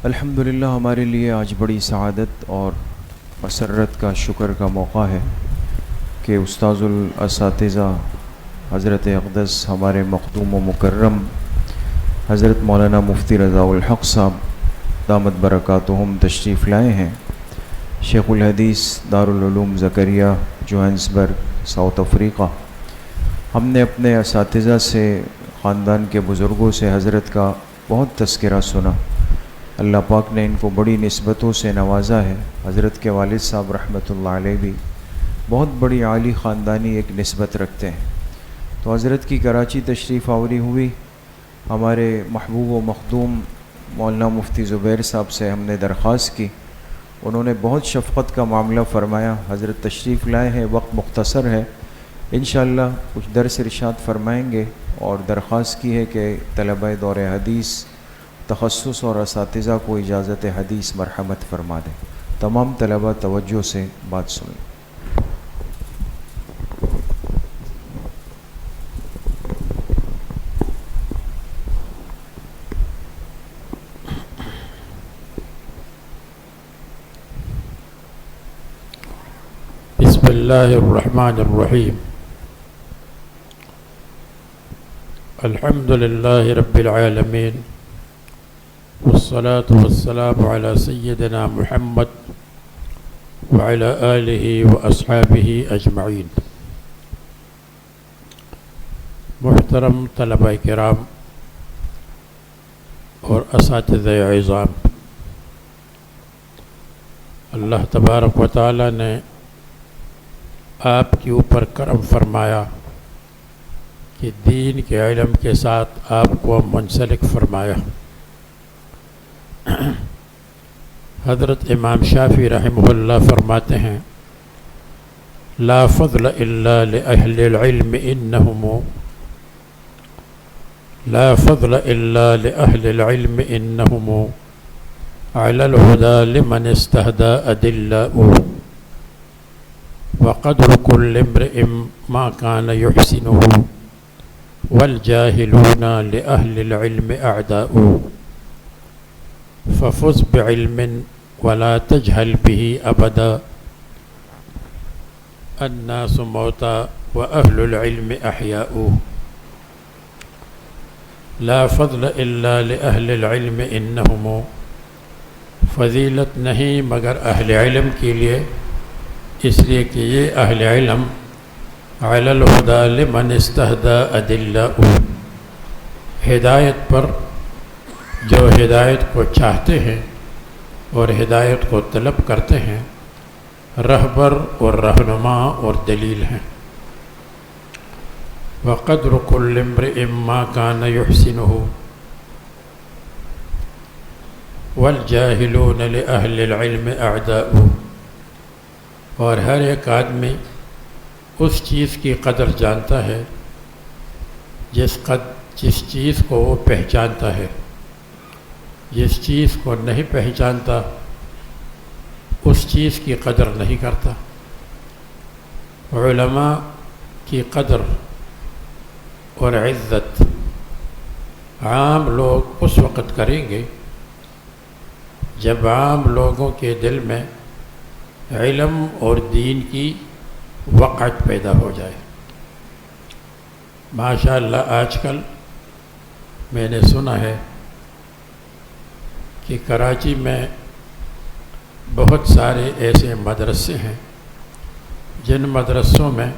الحمدللہ ہمارے لیے آج بڑی سعادت اور مسرت کا شکر کا موقع ہے کہ استاذ الاساتذہ حضرت اقدس ہمارے مخدوم و مکرم حضرت مولانا مفتی رضا الحق صاحب دامت برکاتہم تشریف لائے ہیں. شیخ الحدیث دارالعلوم زکریا جوہانسبرگ ساؤتھ افریقہ. ہم نے اپنے اساتذہ سے خاندان کے بزرگوں سے حضرت کا بہت تذکرہ سنا. اللہ پاک نے ان کو بڑی نسبتوں سے نوازا ہے. حضرت کے والد صاحب رحمۃ اللہ علیہ بھی بہت بڑی عالی خاندانی ایک نسبت رکھتے ہیں. تو حضرت کی کراچی تشریف آوری ہوئی. ہمارے محبوب و مخدوم مولانا مفتی زبیر صاحب سے ہم نے درخواست کی. انہوں نے بہت شفقت کا معاملہ فرمایا. حضرت تشریف لائے ہیں, وقت مختصر ہے, انشاءاللہ کچھ درس ارشاد فرمائیں گے, اور درخواست کی ہے کہ طلبہ دور حدیث تخصص اور اساتذہ کو اجازت حدیث مرحمت فرما دیں. تمام طلبہ توجہ سے بات سنیں. بسم اللہ الرحمن الرحیم. الحمد للہ رب العالمین والصلاة والسلام على سیدنا محمد وعلى آلہ واصحابہ اجمعین. محترم طلبہ کرام اور اساتذہ عظام, اللہ تبارک و تعالی نے آپ کے اوپر کرم فرمایا کہ دین کے علم کے ساتھ آپ کو منسلک فرمایا. حضرت امام شافعی رحمہ اللہ فرماتے ہیں, لا فضل الا لأہل العلم انہم لا فضل الا لأہل العلم انہم علی الہدى لمن استہدى ادلاء وقدر كل امرئ ما كان يحسنه والجاهلون لأهل العلم أعداء ففز بعلم ولا تجهل به أبدا الناس موتى وأهل العلم أحياء لا فضل إلا لأهل العلم إنهم فضیلت نہیں مگر اہل علم کے لیے, اس لیے کہ یہ اہل علم علی الہدی لمن استہدی ادلاء, ہدایت پر جو ہدایت کو چاہتے ہیں اور ہدایت کو طلب کرتے ہیں, رہبر اور رہنما اور دلیل ہیں. وقدر كل امرئ ما كان يحسنه والجاہلون لأہل العلم اعداء, اور ہر ایک آدمی اس چیز کی قدر جانتا ہے جس چیز کو وہ پہچانتا ہے. جس چیز کو نہیں پہچانتا اس چیز کی قدر نہیں کرتا. علماء کی قدر اور عزت عام لوگ اس وقت کریں گے جب عام لوگوں کے دل میں علم اور دین کی وقعت پیدا ہو جائے. ماشاء اللہ آج کل میں نے سنا ہے کہ کراچی میں بہت سارے ایسے مدرسے ہیں جن مدرسوں میں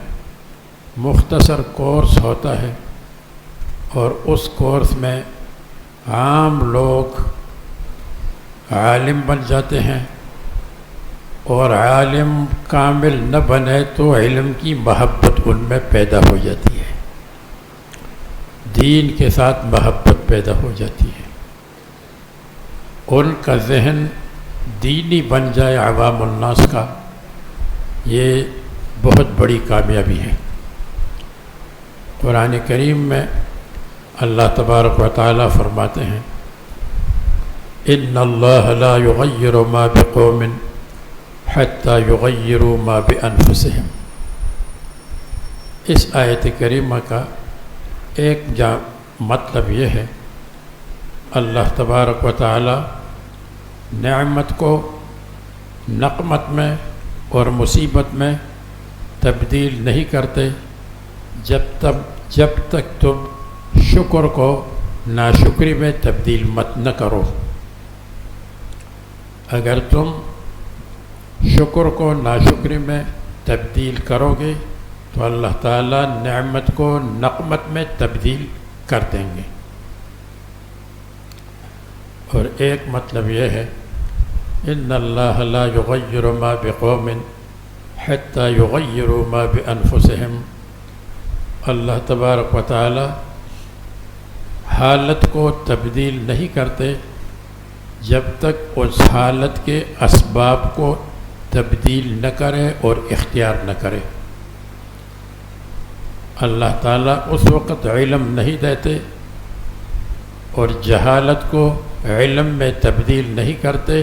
مختصر کورس ہوتا ہے, اور اس کورس میں عام لوگ عالم بن جاتے ہیں, اور عالم کامل نہ بنے تو علم کی محبت ان میں پیدا ہو جاتی ہے, دین کے ساتھ محبت پیدا ہو جاتی ہے, ان کا ذہن دینی بن جائے عوام الناس کا. یہ بہت بڑی کامیابی ہے. قرآن کریم میں اللہ تبارک و تعالی فرماتے ہیں, ان اللہ لا یغیر ما بقوم حتی یغیروا ما بانفسہم. اس آیت کریمہ کا ایک مطلب یہ ہے, اللہ تبارک و تعالی نعمت کو نقمت میں اور مصیبت میں تبدیل نہیں کرتے جب تک تم شکر کو ناشکری میں تبدیل مت نہ کرو۔ اگر تم شکر کو ناشکری میں تبدیل کرو گے تو اللہ تعالیٰ نعمت کو نقمت میں تبدیل کر دیں گے۔ اور ایک مطلب یہ ہے ان اللہ لا یغیر ما بقوم حتی یغیروا ما بانفسہم، اللہ تبارک و تعالی حالت کو تبدیل نہیں کرتے جب تک اس حالت کے اسباب کو تبدیل نہ کرے اور اختیار نہ کرے۔ اللہ تعالیٰ اس وقت علم نہیں دیتے اور جہالت کو علم میں تبدیل نہیں کرتے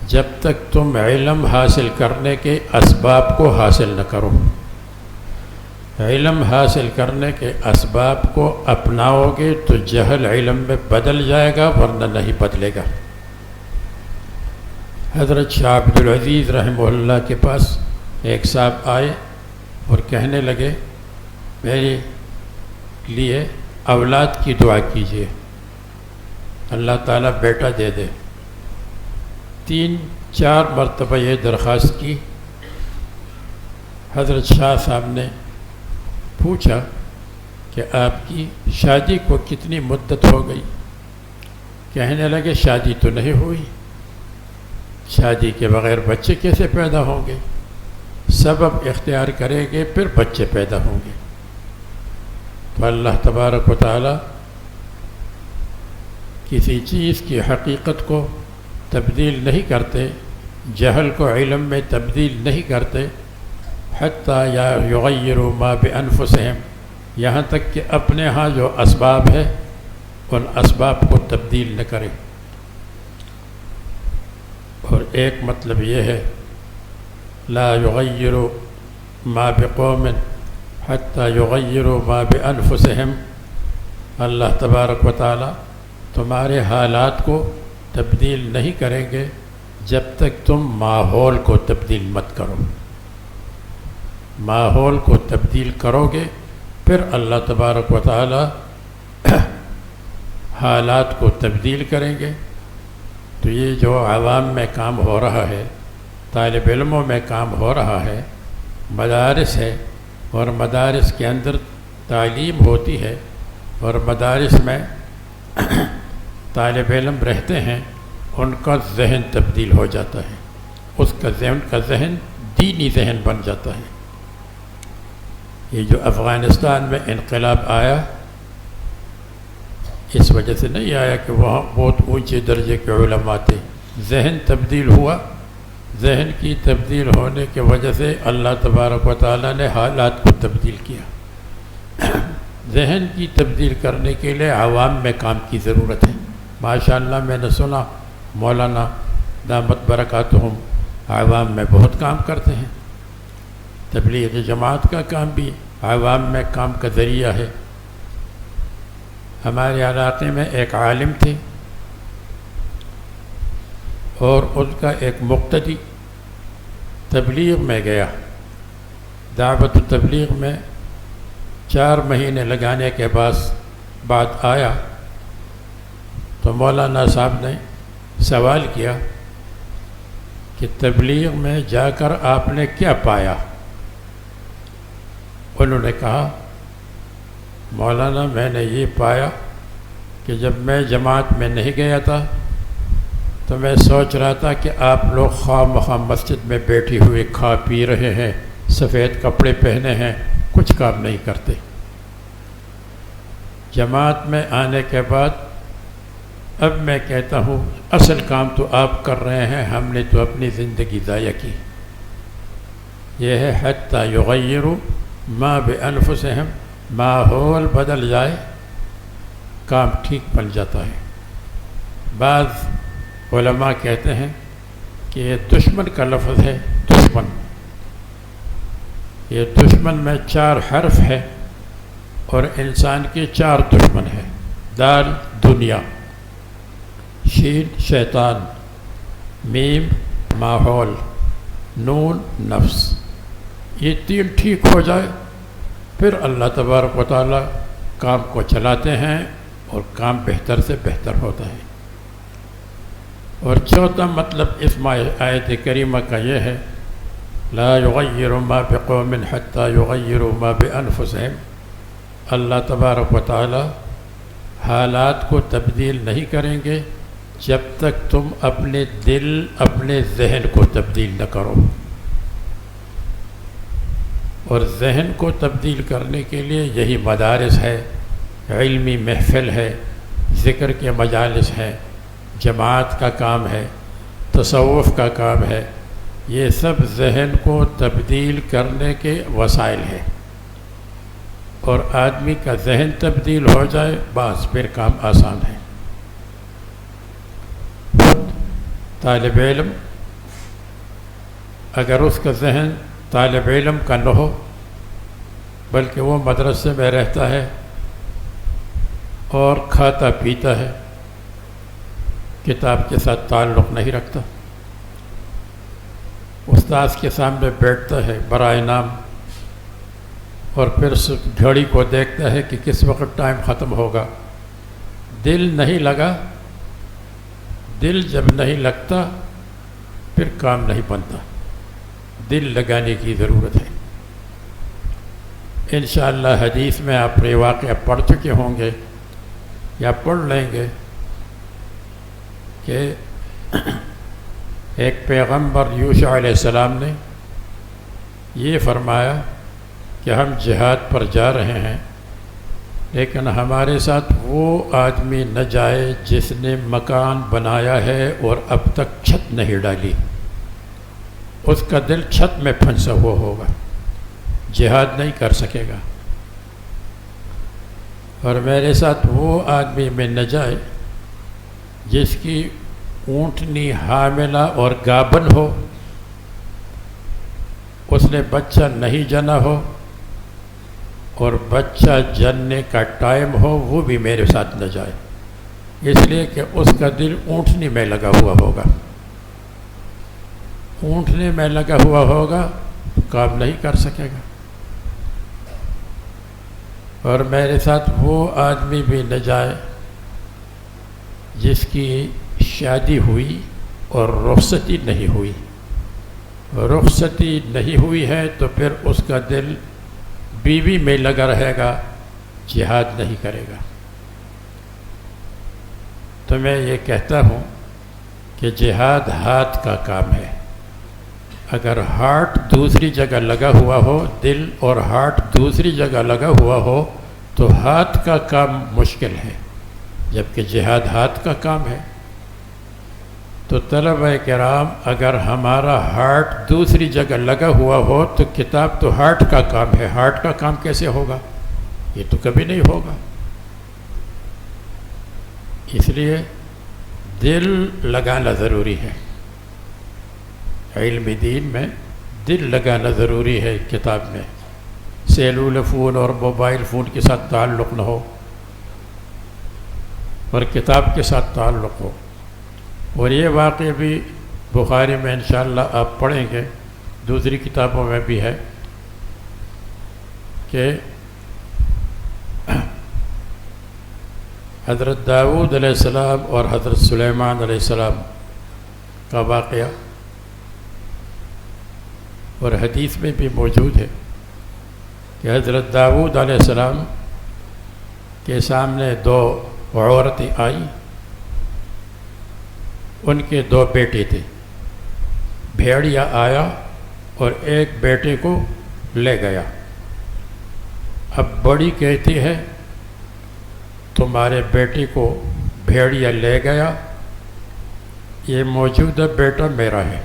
جب تک تم علم حاصل کرنے کے اسباب کو حاصل نہ کرو۔ علم حاصل کرنے کے اسباب کو اپناؤ گے تو جہل علم میں بدل جائے گا، ورنہ نہیں بدلے گا۔ حضرت شاہ عبد العزیز رحمہ اللہ کے پاس ایک صاحب آئے اور کہنے لگے میرے لیے اولاد کی دعا کیجیے، اللہ تعالیٰ بیٹا دے دے۔ 3-4 مرتبہ یہ درخواست کی۔ حضرت شاہ صاحب نے پوچھا کہ آپ کی شادی کو کتنی مدت ہو گئی؟ کہنے لگے شادی تو نہیں ہوئی، شادی کے بغیر بچے کیسے پیدا ہوں گے؟ سبب اختیار کریں گے پھر بچے پیدا ہوں گے۔ تو اللہ تبارک و تعالی کسی چیز کی حقیقت کو تبدیل نہیں کرتے، جہل کو علم میں تبدیل نہیں کرتے، حتیٰ یغیروا ما بانفسہم، یہاں تک کہ اپنے ہاں جو اسباب ہے ان اسباب کو تبدیل نہ کریں۔ اور ایک مطلب یہ ہے لا یغیروا ما بقوم حتیٰ یغیروا ما بانفسہم، اللہ تبارک و تعالی تمہارے حالات کو تبدیل نہیں کریں گے جب تک تم ماحول کو تبدیل مت کرو۔ ماحول کو تبدیل کرو گے پھر اللہ تبارک و تعالی حالات کو تبدیل کریں گے۔ تو یہ جو عوام میں کام ہو رہا ہے، طالب علموں میں کام ہو رہا ہے، مدارس ہے اور مدارس کے اندر تعلیم ہوتی ہے اور مدارس میں طالب علم رہتے ہیں، ان کا ذہن تبدیل ہو جاتا ہے، ان کا ذہن دینی ذہن بن جاتا ہے۔ یہ جو افغانستان میں انقلاب آیا، اس وجہ سے نہیں آیا کہ وہاں بہت اونچے درجے کے علماء تھے، ذہن تبدیل ہوا۔ ذہن کی تبدیل ہونے کی وجہ سے اللہ تبارک و تعالیٰ نے حالات کو تبدیل کیا۔ ذہن کی تبدیل کرنے کے لیے عوام میں کام کی ضرورت ہے۔ ماشاءاللہ میں نے سنا مولانا دامت برکاتہم عوام میں بہت کام کرتے ہیں، تبلیغ جماعت کا کام بھی عوام میں کام کا ذریعہ ہے۔ ہمارے علاقے میں ایک عالم تھے اور ان کا ایک مقتدی تبلیغ میں گیا، دعوت و تبلیغ میں 4 مہینے لگانے کے بعد آیا تو مولانا صاحب نے سوال کیا کہ تبلیغ میں جا کر آپ نے کیا پایا؟ انہوں نے کہا مولانا میں نے یہ پایا کہ جب میں جماعت میں نہیں گیا تھا تو میں سوچ رہا تھا کہ آپ لوگ خواہ مخواہ مسجد میں بیٹھے ہوئے کھا پی رہے ہیں، سفید کپڑے پہنے ہیں، کچھ کام نہیں کرتے۔ جماعت میں آنے کے بعد اب میں کہتا ہوں اصل کام تو آپ کر رہے ہیں، ہم نے تو اپنی زندگی ضائع کی۔ یہ ہے حتیٰ یغیروا ما بانفسہم، ماحول بدل جائے کام ٹھیک بن جاتا ہے۔ بعض علماء کہتے ہیں کہ یہ دشمن کا لفظ ہے، دشمن، یہ دشمن میں 4 حرف ہے اور انسان کے 4 دشمن ہیں، دال دنیا، شین شیطان، میم ماحول، نون نفس، یہ تین ٹھیک ہو جائے پھر اللہ تبارک و تعالیٰ کام کو چلاتے ہیں اور کام بہتر سے بہتر ہوتا ہے۔ اور چوتھا مطلب اس آیت کریمہ کا یہ ہے، لا یغیر ما بقوم حتی یغیروا ما بانفسہم، اللہ تبارک و تعالی حالات کو تبدیل نہیں کریں گے جب تک تم اپنے دل، اپنے ذہن کو تبدیل نہ کرو۔ اور ذہن کو تبدیل کرنے کے لیے یہی مدارس ہے، علمی محفل ہے، ذکر کے مجالس ہیں، جماعت کا کام ہے، تصوف کا کام ہے، یہ سب ذہن کو تبدیل کرنے کے وسائل ہیں۔ اور آدمی کا ذہن تبدیل ہو جائے بس پھر کام آسان ہے۔ طالب علم اگر اس کا ذہن طالب علم کا نہ ہو بلکہ وہ مدرسے میں رہتا ہے اور کھاتا پیتا ہے، کتاب کے ساتھ تعلق نہیں رکھتا، استاذ کے سامنے بیٹھتا ہے برائے نام اور پھر گھڑی کو دیکھتا ہے کہ کس وقت ٹائم ختم ہوگا، دل نہیں لگا، دل جب نہیں لگتا پھر کام نہیں بنتا، دل لگانے کی ضرورت ہے۔ انشاءاللہ حدیث میں آپ یہ واقعہ پڑھ چکے ہوں گے یا پڑھ لیں گے کہ ایک پیغمبر یوشع علیہ السلام نے یہ فرمایا کہ ہم جہاد پر جا رہے ہیں لیکن ہمارے ساتھ وہ آدمی نہ جائے جس نے مکان بنایا ہے اور اب تک چھت نہیں ڈالی، اس کا دل چھت میں پھنسا ہوا ہوگا، جہاد نہیں کر سکے گا۔ اور میرے ساتھ وہ آدمی میں نہ جائے جس کی اونٹنی حاملہ اور گابن ہو، اس نے بچہ نہیں جنا ہو اور بچہ جننے کا ٹائم ہو، وہ بھی میرے ساتھ نہ جائے، اس لیے کہ اس کا دل اونٹنی میں لگا ہوا ہوگا، اونٹنے میں لگا ہوا ہوگا کام نہیں کر سکے گا۔ اور میرے ساتھ وہ آدمی بھی نہ جائے جس کی شادی ہوئی اور رخصتی نہیں ہوئی، رخصتی نہیں ہوئی ہے تو پھر اس کا دل بیوی میں لگا رہے گا، جہاد نہیں کرے گا۔ تو میں یہ کہتا ہوں کہ جہاد ہاتھ کا کام ہے، اگر ہارٹ دوسری جگہ لگا ہوا ہو، دل اور ہارٹ دوسری جگہ لگا ہوا ہو تو ہاتھ کا کام مشکل ہے، جبکہ جہاد ہاتھ کا کام ہے۔ تو طلبہ کرام اگر ہمارا ہارٹ دوسری جگہ لگا ہوا ہو تو کتاب تو ہارٹ کا کام ہے، ہارٹ کا کام کیسے ہوگا؟ یہ تو کبھی نہیں ہوگا۔ اس لیے دل لگانا ضروری ہے، علم دین میں دل لگانا ضروری ہے۔ کتاب میں سیلول فون اور موبائل فون کے ساتھ تعلق نہ ہو اور کتاب کے ساتھ تعلق ہو۔ اور یہ واقعہ بھی بخاری میں انشاءاللہ آپ پڑھیں گے، دوسری کتابوں میں بھی ہے کہ حضرت داؤد علیہ السلام اور حضرت سلیمان علیہ السلام کا واقعہ، اور حدیث میں بھی موجود ہے کہ حضرت داؤد علیہ السلام کے سامنے دو عورتیں آئیں، ان کے دو بیٹے تھے، بھیڑیا آیا اور ایک بیٹے کو لے گیا۔ اب بڑی کہتی ہے تمہارے بیٹے کو بھیڑیا لے گیا، یہ موجودہ بیٹا میرا ہے،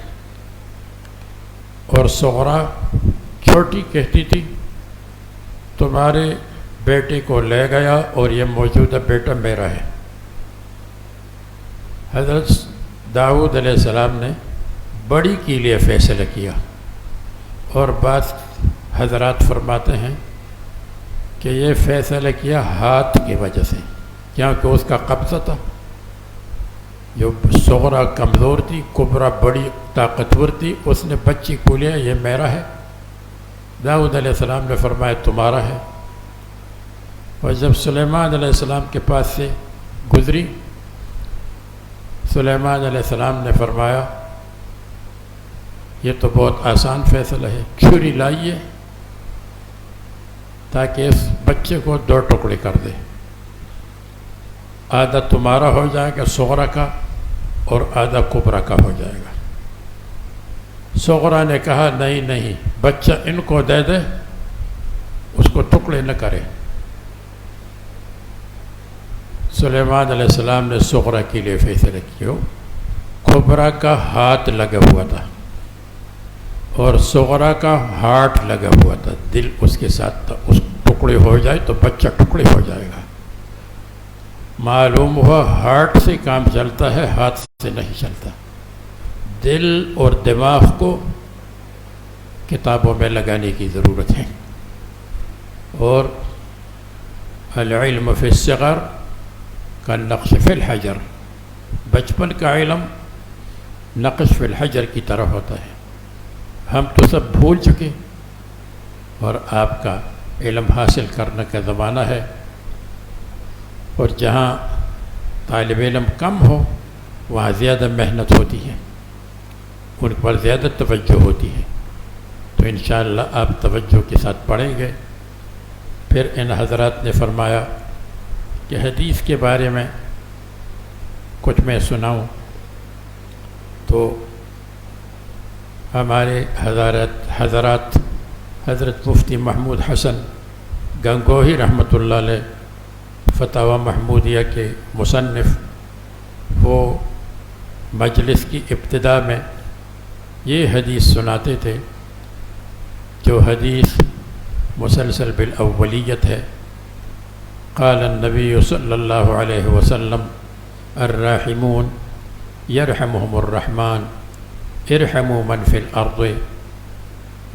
اور صغرا چھوٹی کہتی تھی تمہارے بیٹے کو لے گیا اور یہ موجودہ بیٹا میرا ہے۔ حضرت داؤد علیہ السلام نے بڑی کے لیے فیصلہ کیا، اور بعض حضرات فرماتے ہیں کہ یہ فیصلہ کیا ہاتھ کی وجہ سے، کیونکہ اس کا قبضہ تھا، جو صغرا کمزور تھی، کبرا بڑی طاقتور تھی، اس نے بچی کو لیا، یہ میرا ہے۔ داؤد علیہ السلام نے فرمایا تمہارا ہے۔ اور جب سلیمان علیہ السلام کے پاس سے گزری، سلیمان علیہ السلام نے فرمایا یہ تو بہت آسان فیصلہ ہے، چھری لائیے تاکہ اس بچے کو 2 ٹکڑے کر دے، آدھا تمہارا ہو جائے گا صغرا کا اور آدھا کبرا کا ہو جائے گا۔ صغرا نے کہا نہیں، بچہ ان کو دے دے، اس کو ٹکڑے نہ کرے۔ سلیمان علیہ السلام نے صغرا کے لیے فیصلہ کیا، کبرا کا ہاتھ لگا ہوا تھا اور صغرا کا ہارٹ لگا ہوا تھا، دل اس کے ساتھ تھا، اس ٹکڑے ہو جائے تو بچہ ٹکڑے ہو جائے گا۔ معلوم ہوا ہارٹ سے کام چلتا ہے، ہاتھ سے نہیں چلتا۔ دل اور دماغ کو کتابوں میں لگانے کی ضرورت ہے، اور العلم فی الصغر کا نقش فی الحجر، بچپن کا علم نقش فی الحجر کی طرح ہوتا ہے۔ ہم تو سب بھول چکے، اور آپ کا علم حاصل کرنے کا زمانہ ہے، اور جہاں طالب علم کم ہو وہاں زیادہ محنت ہوتی ہے، ان پر زیادہ توجہ ہوتی ہے۔ تو انشاءاللہ آپ توجہ کے ساتھ پڑھیں گے۔ پھر ان حضرات نے فرمایا کہ حدیث کے بارے میں کچھ میں سناؤں، تو ہمارے حضرات حضرت مفتی محمود حسن گنگوہی رحمۃ اللہ علیہ فتاوی محمودیہ کے مصنف، وہ مجلس کی ابتدا میں یہ حدیث سناتے تھے، جو حدیث مسلسل بالاولیت ہے۔ قال النبی صلی اللہ علیہ وسلم الراحمون یرحمہم الرحمن ارحموا من فی الارض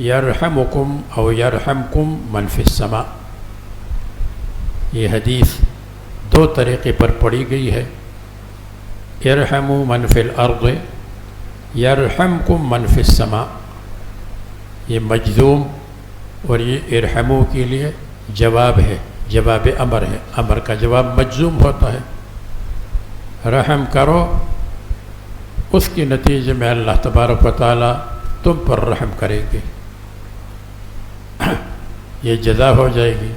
یرحمکم او یرحمکم من فی السماء۔ یہ حدیث 2 طریقے پر پڑھی گئی ہے، ارحموا من فی الارض یرحمکم من فی السماء، یہ مجزوم، اور یہ ارحموا کے لیے جواب ہے، جواب امر ہے، امر کا جواب مجزوم ہوتا ہے۔ رحم کرو، اس کے نتیجے میں اللہ تبارک و تعالی تم پر رحم کریں گے، یہ جزا ہو جائے گی۔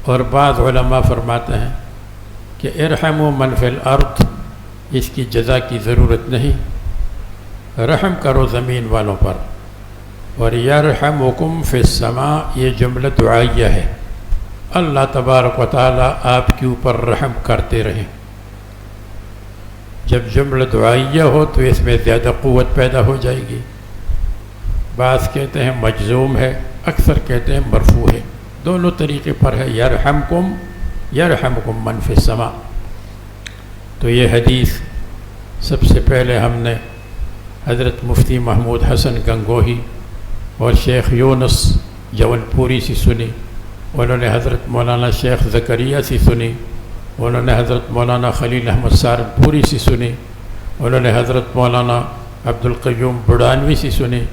اور بعض علماء فرماتے ہیں کہ ارحموا من فی الارض، اس کی جزا کی ضرورت نہیں، رحم کرو زمین والوں پر۔ اور یرحمکم فی السماء، یہ جملہ دعائیہ ہے، اللہ تبارک و تعالی آپ کے اوپر رحم کرتے رہیں۔ جب جملہ دعائیہ ہو تو اس میں زیادہ قوت پیدا ہو جائے گی۔ بعض کہتے ہیں مجزوم ہے، اکثر کہتے ہیں مرفوع ہے، دونوں طریقے پر ہے، یرحمکم یرحمکم من فی السماء۔ تو یہ حدیث سب سے پہلے ہم نے حضرت مفتی محمود حسن گنگوہی اور شیخ یونس جول پوری سے سنی، انہوں نے حضرت مولانا شیخ زکریہ سے سنی، انہوں نے حضرت مولانا خلیل احمد سہارنپوری سے سنی، انہوں نے حضرت مولانا عبد القیوم بڑانوی سے سنی،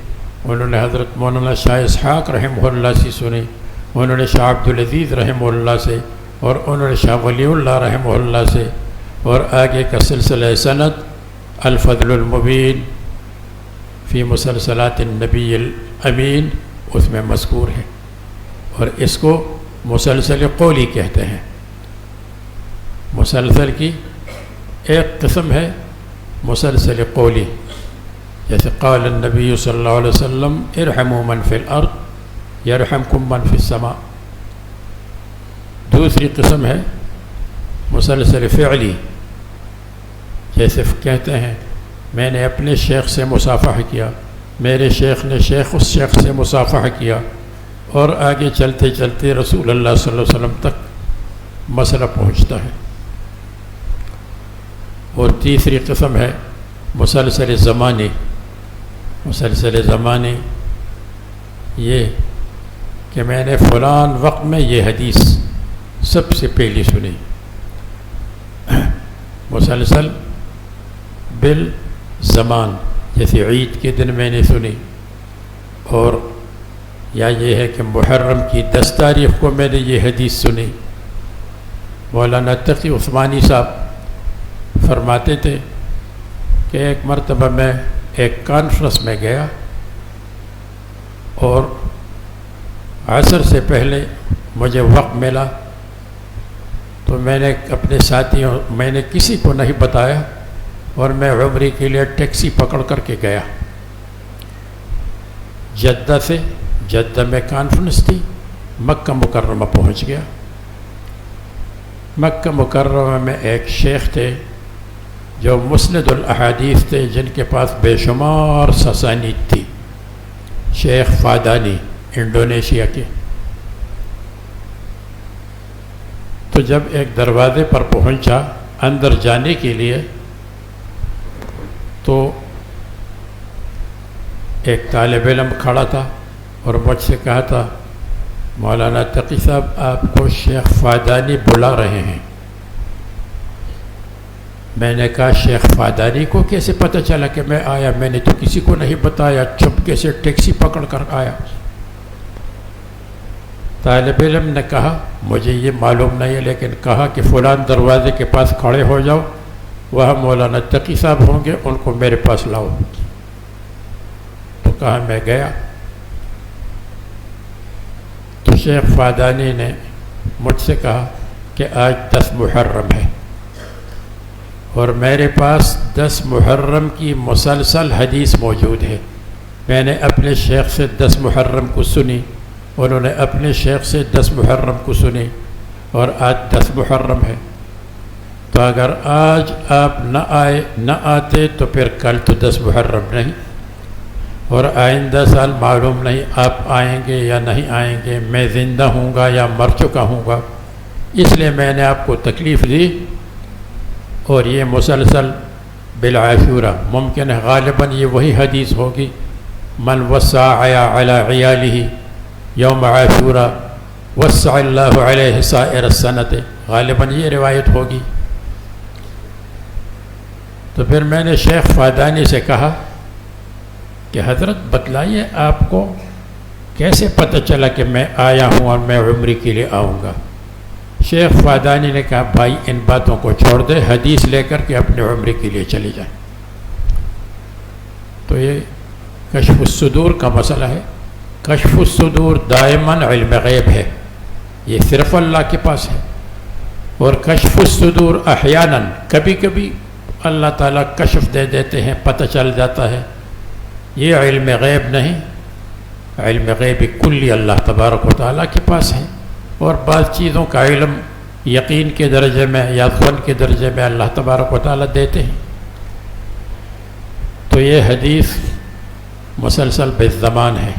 انہوں نے حضرت مولانا شاہ اسحاق رحمہ اللہ سے سنی، انہوں نے شاہ عبدالعزیز رحمہ اللہ سے، اور انہوں نے شاہ ولی اللہ رحمہ اللہ سے، اور آگے کا سلسلہ سند الفضل المبین فی مسلسلات النبی الامین اس میں مذکور ہے، اور اس کو مسلسل قولی کہتے ہیں۔ مسلسل کی ایک قسم ہے مسلسل قولی، جیسے قال النبی صلی اللہ علیہ وسلم ارحموا من فی الارض یرحمکم من فی السماء۔ دوسری قسم ہے مسلسل فعلی، جیسے کہتے ہیں میں نے اپنے شیخ سے مصافحہ کیا، میرے شیخ نے اس شیخ سے مصافحہ کیا، اور آگے چلتے چلتے رسول اللہ صلی اللہ علیہ وسلم تک مسئلہ پہنچتا ہے۔ اور تیسری قسم ہے مسلسل زمانی۔ مسلسل زمانی یہ کہ میں نے فلان وقت میں یہ حدیث سب سے پہلی سنی۔ مسلسل بالزمان، جیسے عید کے دن میں نے سنی، اور یا یہ ہے کہ محرم کی 10 تاریخ کو میں نے یہ حدیث سنی۔ مولانا تقی عثمانی صاحب فرماتے تھے کہ ایک مرتبہ میں ایک کانفرنس میں گیا اور عصر سے پہلے مجھے وقت ملا تو میں نے اپنے ساتھیوں، میں نے کسی کو نہیں بتایا، اور میں عمرے کے لیے ٹیکسی پکڑ کر کے گیا جدہ سے۔ جدہ میں کانفرنس تھی، مکہ مکرمہ پہنچ گیا۔ مکہ مکرمہ میں ایک شیخ تھے جو مسند الاحادیث تھے، جن کے پاس بے شمار سسانید تھی، شیخ فادانی، انڈونیشیا کے۔ تو جب ایک دروازے پر پہنچا اندر جانے کے لیے تو ایک طالب علم کھڑا تھا اور مجھ سے کہا تھا، مولانا تقی صاحب آپ کو شیخ فادانی بلا رہے ہیں۔ میں نے کہا شیخ فادانی کو کیسے پتہ چلا کہ میں آیا؟ میں نے تو کسی کو نہیں بتایا، چپکے سے ٹیکسی پکڑ کر آیا۔ طالب علم نے کہا مجھے یہ معلوم نہیں ہے، لیکن کہا کہ فلان دروازے کے پاس کھڑے ہو جاؤ، وہاں مولانا تقی صاحب ہوں گے، ان کو میرے پاس لاؤ۔ تو کہا، میں گیا تو شیخ فادانی نے مجھ سے کہا کہ آج 10 محرم ہے، اور میرے پاس 10 محرم کی مسلسل حدیث موجود ہے۔ میں نے اپنے شیخ سے 10 محرم کو سنی، انہوں نے اپنے شیخ سے 10 محرم کو سنی، اور آج 10 محرم ہے۔ تو اگر آج آپ نہ آتے تو پھر کل تو 10 محرم نہیں، اور آئندہ سال معلوم نہیں آپ آئیں گے یا نہیں آئیں گے، میں زندہ ہوں گا یا مر چکا ہوں گا، اس لیے میں نے آپ کو تکلیف دی۔ اور یہ مسلسل بالعاشورہ، ممکن ہے غالباً یہ وہی حدیث ہوگی، من وسع علی عیالہ یوم عاشورہ وسع اللہ علیہ سائر السنۃ، غالباً یہ روایت ہوگی۔ تو پھر میں نے شیخ فادانی سے کہا کہ حضرت بتلائیے آپ کو کیسے پتہ چلا کہ میں آیا ہوں اور میں عمرے کے لیے آؤں گا؟ شیخ فادانی نے کہا بھائی ان باتوں کو چھوڑ دے، حدیث لے کر کے اپنے عمرے کے لیے چلے جائیں۔ تو یہ کشف الصدور کا مسئلہ ہے۔ کشف الصدور دائماً علم غیب ہے، یہ صرف اللہ کے پاس ہے، اور کشف الصدور احیاناً کبھی کبھی اللہ تعالیٰ کشف دے دیتے ہیں، پتہ چل جاتا ہے، یہ علم غیب نہیں، علم غیب کلی اللہ تبارک و تعالیٰ کے پاس ہے، اور بعض چیزوں کا علم یقین کے درجے میں یا ظن کے درجے میں اللہ تبارک و تعالیٰ دیتے ہیں۔ تو یہ حدیث مسلسل بالزمان ہے،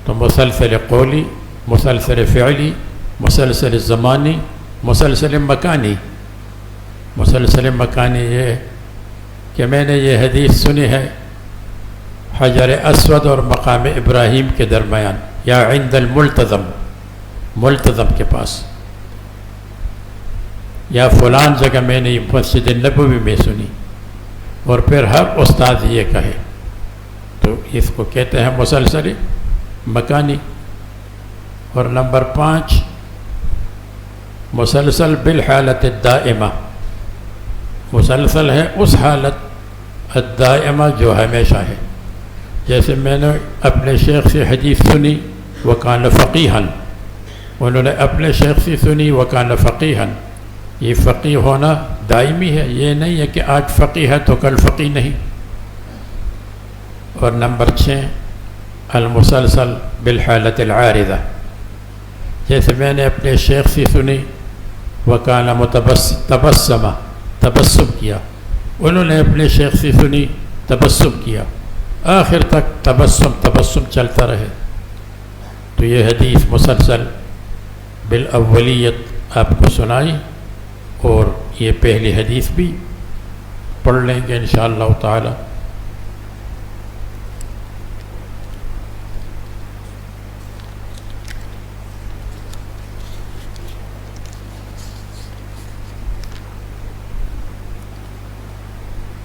تو مسلسل قولی، مسلسل فعلی، مسلسل زمانی، مسلسل مکانی۔ مسلسل مکانی یہ ہے کہ میں نے یہ حدیث سنی ہے حجر اسود اور مقام ابراہیم کے درمیان، یا عند الملتزم، ملتزم کے پاس، یا فلان جگہ میں نے مسجد نبوی میں سنی، اور پھر ہر استاد یہ کہے، تو اس کو کہتے ہیں مسلسل مکانی۔ اور نمبر 5 مسلسل بالحالت الدائمہ، مسلسل ہے اس حالت الدائمہ جو ہمیشہ ہے۔ جیسے میں نے اپنے شیخ سے حدیث سنی وکان فقیہن، انہوں نے اپنے شیخ سے سنی وکان فقیہن، یہ فقیہ ہونا دائمی ہے، یہ نہیں ہے کہ آج فقیہ ہے تو کل فقیہ نہیں۔ اور نمبر 6 المسلسل بالحالت العارضہ، جیسے میں نے اپنے شیخ سے سنی وکان تبسم کیا، انہوں نے اپنے شیخ سے سنی تبسم کیا، آخر تک تبسم چلتا رہے۔ تو یہ حدیث مسلسل بالاولیت آپ کو سنائی، اور یہ پہلی حدیث بھی پڑھ لیں گے انشاءاللہ تعالی۔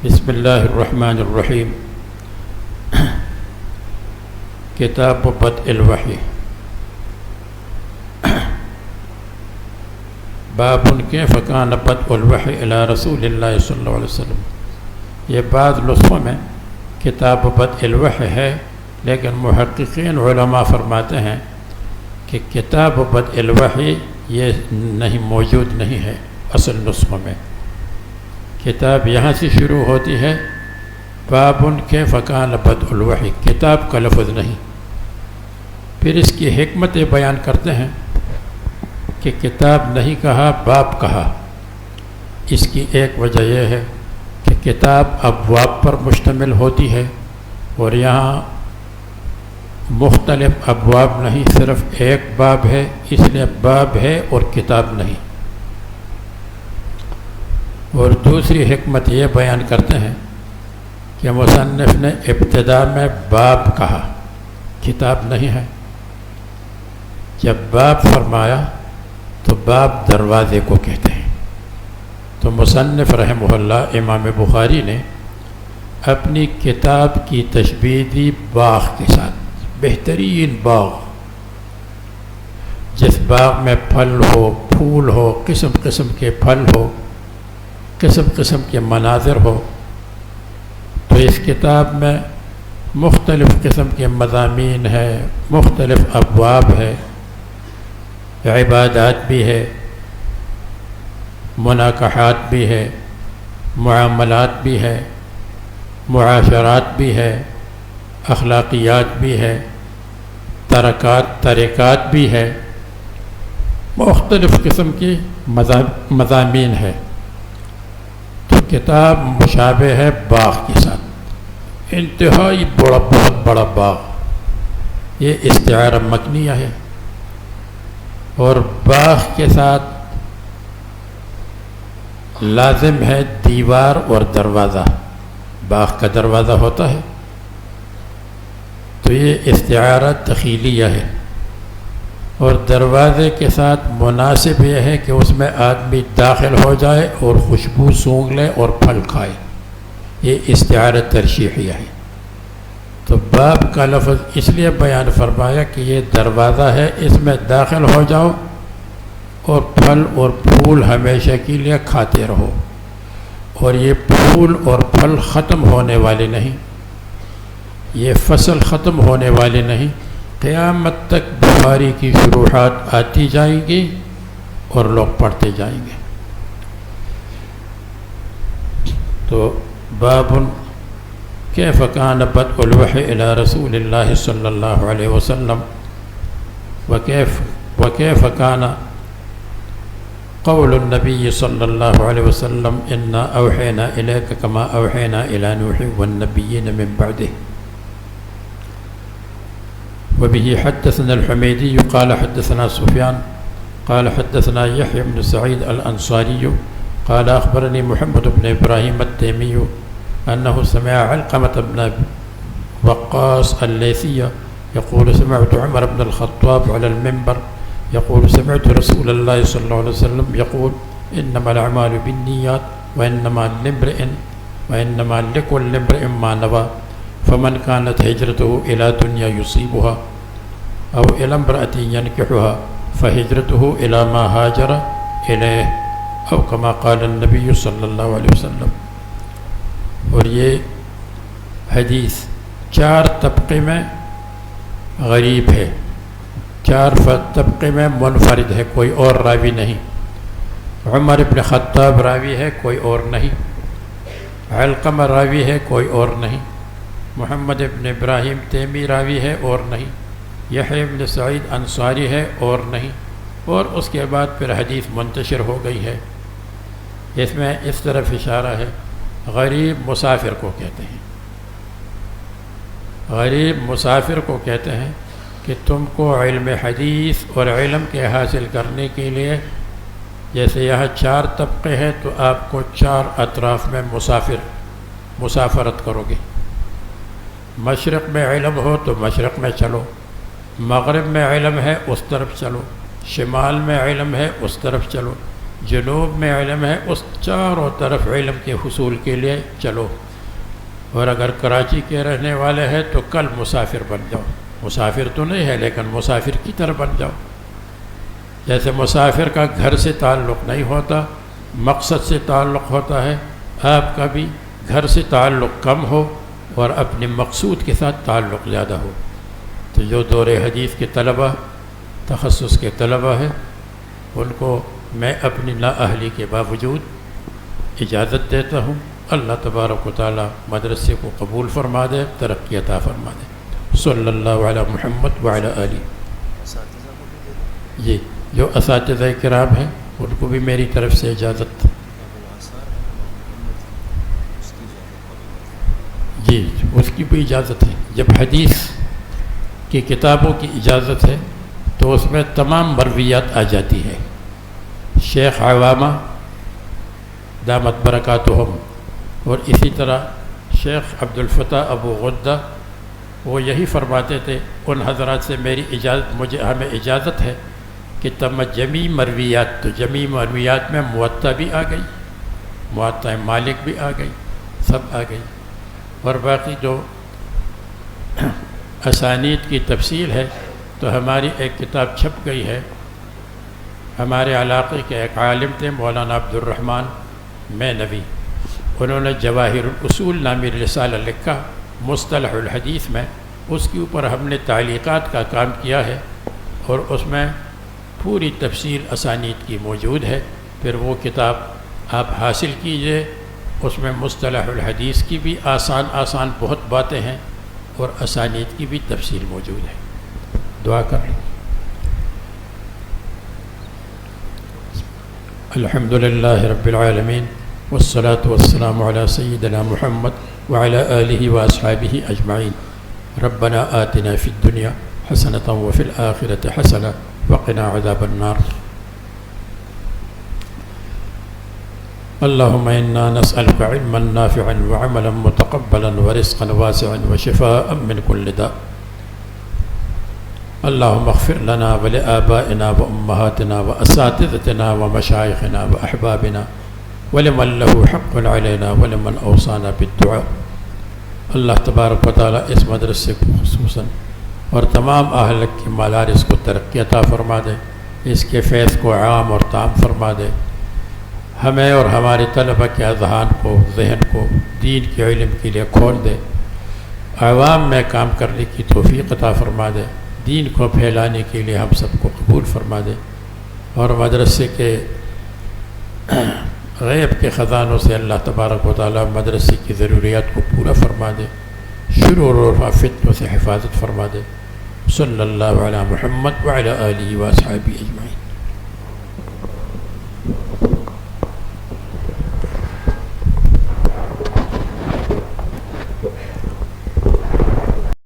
بسم اللہ الرحمن الرحیم. کتاب بدء الوحی. باب کیف کان بدء الوحی الی رسول اللہ صلی اللہ علیہ وسلم. یہ بعض نسخوں میں کتاب بدء الوحی ہے، لیکن محققین علماء فرماتے ہیں کہ کتاب بدء الوحی یہ نہیں، موجود نہیں ہے اصل نسخوں میں. کتاب یہاں سے شروع ہوتی ہے، باب کیف کان بدء الوحی، کتاب کا لفظ نہیں. پھر اس کی حکمت بیان کرتے ہیں کہ کتاب نہیں کہا، باب کہا. اس کی ایک وجہ یہ ہے کہ کتاب ابواب پر مشتمل ہوتی ہے، اور یہاں مختلف ابواب نہیں، صرف ایک باب ہے، اس لیے باب ہے اور کتاب نہیں. اور دوسری حکمت یہ بیان کرتے ہیں کہ مصنف نے ابتدا میں باب کہا، کتاب نہیں ہے. جب باب فرمایا تو باب دروازے کو کہتے ہیں. تو مصنف رحمہ اللہ امام بخاری نے اپنی کتاب کی تشبیہ دی باغ کے ساتھ. بہترین باغ، جس باغ میں پھل ہو، پھول ہو، قسم قسم کے پھل ہو، قسم قسم کے مناظر ہو. تو اس کتاب میں مختلف قسم کے مضامین ہے، مختلف ابواب ہے، عبادات بھی ہے، مناکحات بھی ہے، معاملات بھی ہے، معاشرات بھی ہے، اخلاقیات بھی ہے، طریقات بھی ہے، مختلف قسم کی مضامین ہے. تو کتاب مشابہ ہے باغ کے ساتھ، انتہائی بڑا، بہت بڑا باغ. یہ استعارہ مکنیہ ہے. اور باغ کے ساتھ لازم ہے دیوار اور دروازہ. باغ کا دروازہ ہوتا ہے، تو یہ استعارہ تخیلیہ ہے. اور دروازے کے ساتھ مناسب یہ ہے کہ اس میں آدمی داخل ہو جائے اور خوشبو سونگھ لے اور پھل کھائے. یہ استعارہ ترشیحیہ ہے. تو باب کا لفظ اس لیے بیان فرمایا کہ یہ دروازہ ہے، اس میں داخل ہو جاؤ اور پھل اور پھول ہمیشہ کے لیے کھاتے رہو. اور یہ پھول اور پھل ختم ہونے والے نہیں، یہ فصل ختم ہونے والے نہیں. قیامت تک بخاری کی شروحات آتی جائیں گی اور لوگ پڑھتے جائیں گے. تو باب کیف کان بدء الوحی الی رسول اللہ صلی اللہ علیہ وسلم وکیف کان قول النبی صلی اللہ علیہ وسلم انا اوحینا الیک کما اوحینا الی نوح والنبیین من بعدہ. وبه حدثنا الحميدي قال حدثنا سفيان قال حدثنا يحيى بن سعيد الأنصاري قال أخبرني محمد بن إبراهيم التيمي أنه سمع علقمة بن وقاص الليثي يقول سمعت عمر بن الخطاب على المنبر يقول سمعت رسول الله صلى الله عليه وسلم يقول إنما الأعمال بالنيات وإنما لكل امرئ ما نوى فمن كانت هجرته إلى دنيا يصيبها أو إلى امرأة ينكحها فهجرته إلى ما هاجر إليه أو كما قال النبي صلى الله عليه وسلم. اور یہ حدیث 4 طبقے میں غریب ہے، 4 طبقے میں منفرد ہے، کوئی اور راوی نہیں. عمر بن خطاب راوی ہے، کوئی اور نہیں. علقمہ راوی ہے، کوئی اور نہیں. محمد ابن ابراہیم تیمی راوی ہے اور نہیں. یحییٰ ابن سعید انصاری ہے اور نہیں. اور اس کے بعد پھر حدیث منتشر ہو گئی ہے. اس میں اس طرف اشارہ ہے، غریب مسافر کو کہتے ہیں. غریب مسافر کو کہتے ہیں کہ تم کو علم حدیث اور علم کے حاصل کرنے کے لیے، جیسے یہاں 4 طبقے ہیں تو آپ کو 4 اطراف میں مسافرت کرو گے. مشرق میں علم ہو تو مشرق میں چلو، مغرب میں علم ہے اس طرف چلو، شمال میں علم ہے اس طرف چلو. جنوب میں علم ہے اس چاروں طرف علم کے حصول کے لیے چلو، اور اگر کراچی کے رہنے والے ہیں تو کل مسافر بن جاؤ، مسافر تو نہیں ہے لیکن مسافر کی طرح بن جاؤ۔ جیسے مسافر کا گھر سے تعلق نہیں ہوتا، مقصد سے تعلق ہوتا ہے، آپ کا بھی گھر سے تعلق کم ہو اور اپنے مقصود کے ساتھ تعلق زیادہ ہو۔ تو جو دور حدیث کے طلبہ، تخصص کے طلبہ ہیں، ان کو میں اپنی نااہلی کے باوجود اجازت دیتا ہوں۔ اللہ تبارک و تعالی مدرسے کو قبول فرما دے، ترقی عطا فرما دے۔ صلی اللہ علی محمد وعلی آلہ۔ جی، جو اساتذہ کرام ہیں ان کو بھی میری طرف سے اجازت۔ جی، اس کی بھی اجازت ہے۔ جب حدیث کی کتابوں کی اجازت ہے تو اس میں تمام مرویات آ جاتی ہے۔ شیخ عوامہ دامت برکاتہم اور اسی طرح شیخ عبدالفتاح ابو غدہ، وہ یہی فرماتے تھے، ان حضرات سے میری اجازت، ہمیں اجازت ہے کہ جمیع مرویات، تو جمیع مرویات میں موطا بھی آ گئی، موطا مالک بھی آ گئی، سب آ گئی، اور باقی جو اسانید کی تفصیل ہے تو ہماری ایک کتاب چھپ گئی ہے۔ ہمارے علاقے کے ایک عالم تھے مولانا عبد الرحمن مینوی، انہوں نے جواہر الاصول نامی رسالہ لکھا مصطلح الحدیث میں، اس کے اوپر ہم نے تعلیقات کا کام کیا ہے اور اس میں پوری تفصیل اسانید کی موجود ہے۔ پھر وہ کتاب آپ حاصل کیجئے، اس میں مصطلح الحدیث کی بھی آسان بہت باتیں ہیں اور اسانید کی بھی تفصیل موجود ہے۔ دعا کر لیں۔ الحمد للہ رب العالمین والصلاة والسلام علی سیدنا محمد وعلی آلہ واصحابہ اجمعین۔ ربنا آتنا فی الدنیا حسنۃ وفی الآخرۃ حسنۃ وقنا عذاب النار۔ اللهم إنا نسألك علما نافعا وعملا متقبلا ورزقا واسعا وشفاء من كل داء۔ اللهم اغفر لنا ولآبائنا وأمهاتنا وأساتذتنا ومشايخنا وأحبابنا ولمن له حق علينا ولمن أوصانا بالدعاء۔ اللہ تبارک و تعالی اس مدرسے کو خصوصاً اور تمام اہل کی مدارس کو ترقی عطا فرما دے، اس کے فیض کو عام اور تام فرما دے، ہمیں اور ہمارے طلبہ کے اذہان کو، ذہن کو دین کے علم کے لیے کھول دے، عوام میں کام کرنے کی توفیق عطا فرما دے، دین کو پھیلانے کے لیے ہم سب کو قبول فرما دے، اور مدرسے کے غیب کے خزانوں سے اللہ تبارک و تعالی مدرسے کی ضروریات کو پورا فرما دے، شرور اور فتنوں سے حفاظت فرما دے۔ صلی اللہ علی محمد وعلی آلہ واصحابہ اجمعین۔